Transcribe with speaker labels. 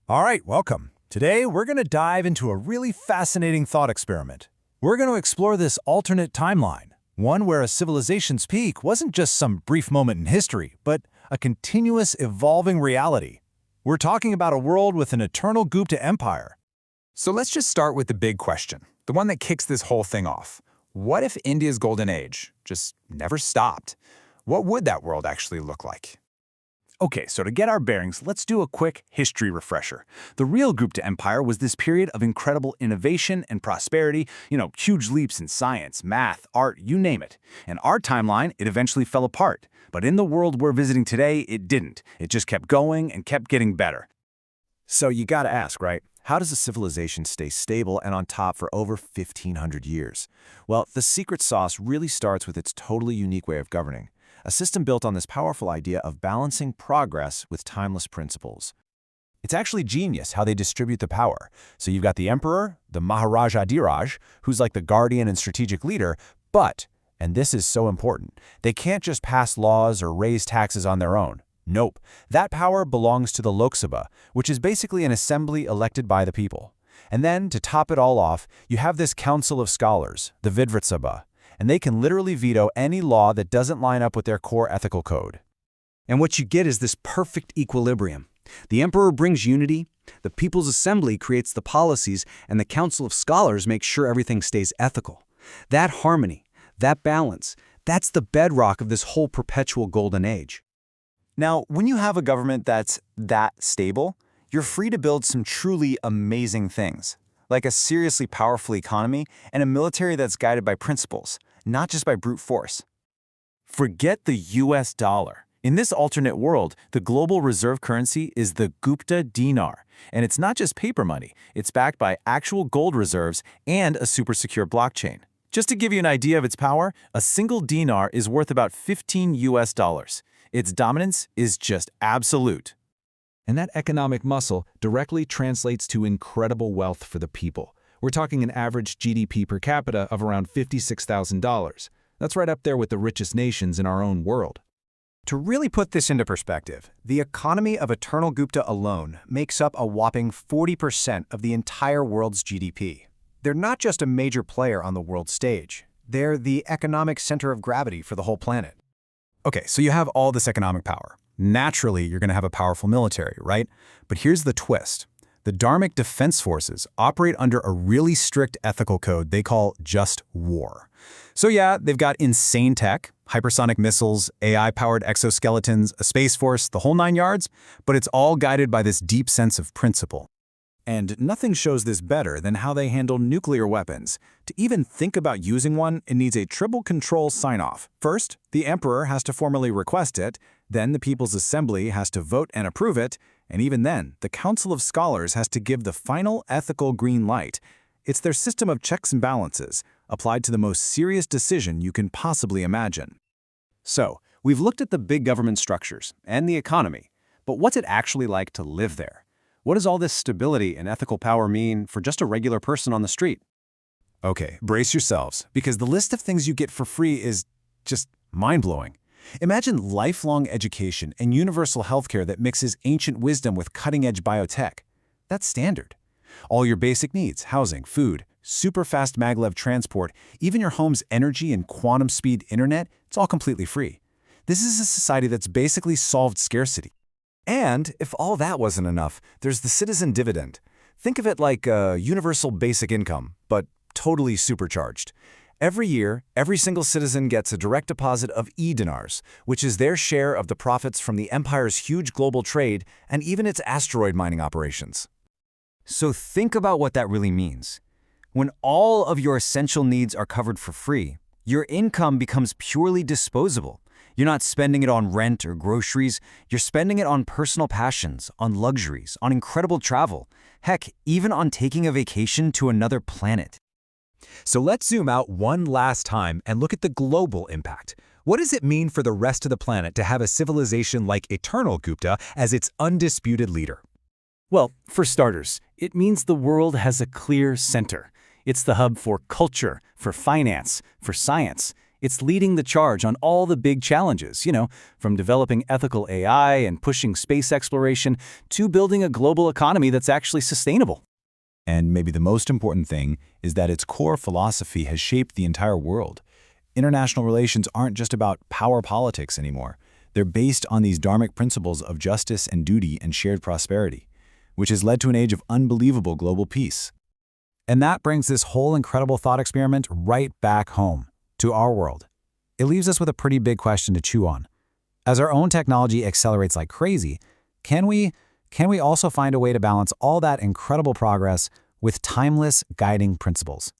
Speaker 1: All right, welcome. Today, we're going to dive into a really fascinating thought experiment. We're going to explore this alternate timeline, one where a civilization's peak wasn't just some brief moment in history, but a continuous, evolving reality. We're talking about a world with an eternal Gupta Empire.
Speaker 2: So let's just start with the big question, the one that kicks this whole thing off. What if India's golden age just never stopped? What would that world actually look like?
Speaker 3: Okay, so to get our bearings, let's do a quick history refresher. The real Gupta Empire was this period of incredible innovation and prosperity, huge leaps in science, math, art, you name it. In our timeline, it eventually fell apart. But in the world we're visiting today, it didn't. It just kept going and kept getting better.
Speaker 1: So you gotta ask, right? How does a civilization stay stable and on top for over 1,500 years? Well, the secret sauce really starts with its totally unique way of governing. A system built on this powerful idea of balancing progress with timeless principles. It's actually genius how they distribute the power. So you've got the emperor, the Maharaja Dhiraj, who's like the guardian and strategic leader, but, and this is so important, they can't just pass laws or raise taxes on their own. Nope, that power belongs to the Lok Sabha, which is basically an assembly elected by the people. And then, to top it all off, you have this council of scholars, the Vidvat Sabha, and they can literally veto any law that doesn't line up with their core ethical code.
Speaker 4: And what you get is this perfect equilibrium. The emperor brings unity, the People's Assembly creates the policies, and the Council of Scholars makes sure everything stays ethical. That harmony, that balance, that's the bedrock of this whole perpetual golden age.
Speaker 3: Now, when you have a government that's that stable, you're free to build some truly amazing things, like a seriously powerful economy and a military that's guided by principles, not just by brute force. Forget the US dollar. In this alternate world, the global reserve currency is the Gupta dinar, and it's not just paper money, it's backed by actual gold reserves and a super secure blockchain. Just to give you an idea of its power, a single dinar is worth about 15 US dollars. Its dominance is just absolute.
Speaker 5: And that economic muscle directly translates to incredible wealth for the people. We're talking an average GDP per capita of around $56,000. That's right up there with the richest nations in our own world.
Speaker 1: To really put this into perspective, the economy of Eternal Gupta alone makes up a whopping 40% of the entire world's GDP. They're not just a major player on the world stage. They're the economic center of gravity for the whole planet.
Speaker 2: Okay, so you have all this economic power. Naturally, you're going to have a powerful military, right? But here's the twist. The Dharmic Defense Forces operate under a really strict ethical code they call just war. So yeah, they've got insane tech, hypersonic missiles, AI-powered exoskeletons, a space force, the whole 9 yards, but it's all guided by this deep sense of principle.
Speaker 1: And nothing shows this better than how they handle nuclear weapons. To even think about using one, it needs a triple control sign-off. First, the emperor has to formally request it, then the People's Assembly has to vote and approve it, and even then, the Council of Scholars has to give the final ethical green light. It's their system of checks and balances, applied to the most serious decision you can possibly imagine.
Speaker 4: So, we've looked at the big government structures and the economy, but what's it actually like to live there? What does all this stability and ethical power mean for just a regular person on the street?
Speaker 1: Okay, brace yourselves, because the list of things you get for free is just mind-blowing. Imagine lifelong education and universal healthcare that mixes ancient wisdom with cutting-edge biotech. That's standard. All your basic needs, housing, food, super-fast maglev transport, even your home's energy and quantum-speed internet, it's all completely free. This is a society that's basically solved scarcity. And if all that wasn't enough, there's the citizen dividend. Think of it like a universal basic income, but totally supercharged. Every year, every single citizen gets a direct deposit of e-dinars, which is their share of the profits from the empire's huge global trade and even its asteroid mining operations.
Speaker 4: So think about what that really means. When all of your essential needs are covered for free, your income becomes purely disposable. You're not spending it on rent or groceries, you're spending it on personal passions, on luxuries, on incredible travel, heck, even on taking a vacation to another planet.
Speaker 6: So let's zoom out one last time and look at the global impact. What does it mean for the rest of the planet to have a civilization like Eternal Gupta as its undisputed leader?
Speaker 3: Well, for starters, it means the world has a clear center. It's the hub for culture, for finance, for science. It's leading the charge on all the big challenges, from developing ethical AI and pushing space exploration to building a global economy that's actually sustainable.
Speaker 2: And maybe the most important thing is that its core philosophy has shaped the entire world. International relations aren't just about power politics anymore. They're based on these dharmic principles of justice and duty and shared prosperity, which has led to an age of unbelievable global peace.
Speaker 6: And that brings this whole incredible thought experiment right back home, to our world. It leaves us with a pretty big question to chew on. As our own technology accelerates like crazy, can we also find a way to balance all that incredible progress with timeless guiding principles?